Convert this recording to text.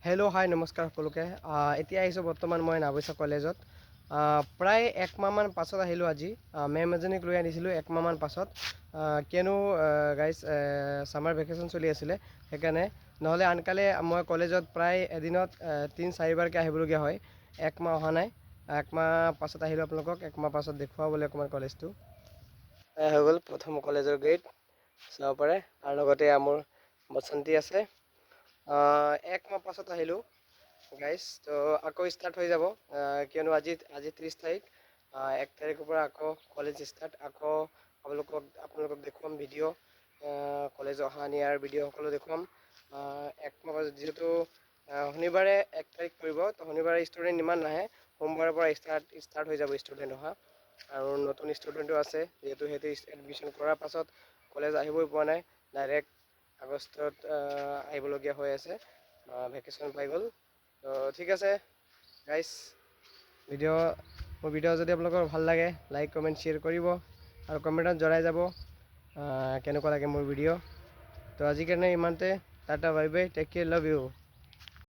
Hello' হাই নমস্কাৰ সকলোকে। এতিয়া আহিছোঁ বৰ্তমান মই নাওবৈচা কলেজত। প্ৰায় একমাহমান পাছত আহিলোঁ আজি। মেম এজনীক লৈ আনিছিলোঁ একমাহমান পাছত, কিয়নো গাইজ ছামাৰ ভেকেশ্যন চলি আছিলে সেইকাৰণে। নহ'লে আনকালে মই কলেজত প্ৰায় এদিনত 3-4বাৰকৈ আহিবলগীয়া হয়। একমাহ অহা নাই, একমাহ পাছত আহিলোঁ আপোনালোকক একমাহ পাছত দেখুৱাবলৈ অকণমান কলেজটো। হৈ গ'ল প্ৰথম কলেজৰ গেট চাব পাৰে, আৰু লগতে মোৰ বসন্তী আছে। একমাহ পাছত আহিলোঁ গাইজ, তো আকৌ ষ্টাৰ্ট হৈ যাব, কিয়নো আজি 30 তাৰিখ। 1 তাৰিখৰ পৰা আকৌ কলেজ ষ্টাৰ্ট। আকৌ আপোনালোকক দেখুৱাম ভিডিঅ', কলেজ অহা নিয়াৰ ভিডিঅ' সকলো দেখুৱাম। একমাহ যিহেতু শনিবাৰে 1 তাৰিখ পৰিব, তো শনিবাৰে ষ্টুডেণ্ট ইমান নাহে। সোমবাৰৰ পৰা ষ্টাৰ্ট হৈ যাব ষ্টুডেণ্ট অহা, আৰু নতুন ষ্টুডেণ্টো আছে যিহেতু সিহঁতে এডমিশ্যন কৰাৰ পাছত কলেজ আহিবই পোৱা নাই, ডাইৰেক্ট আগষ্টত আহিবলগীয়া হৈ আছে। ভেকেশ্যন পাই গ'ল। তো ঠিক আছে গাইজ, মোৰ ভিডিঅ' যদি আপোনালোকৰ ভাল লাগে লাইক কমেণ্ট শ্বেয়াৰ কৰিব, আৰু কমেণ্টত জনাই যাব কেনেকুৱা লাগে মোৰ ভিডিঅ'। তো আজিৰ কাৰণে ইমানতে। Tata bye bye, take care, love U.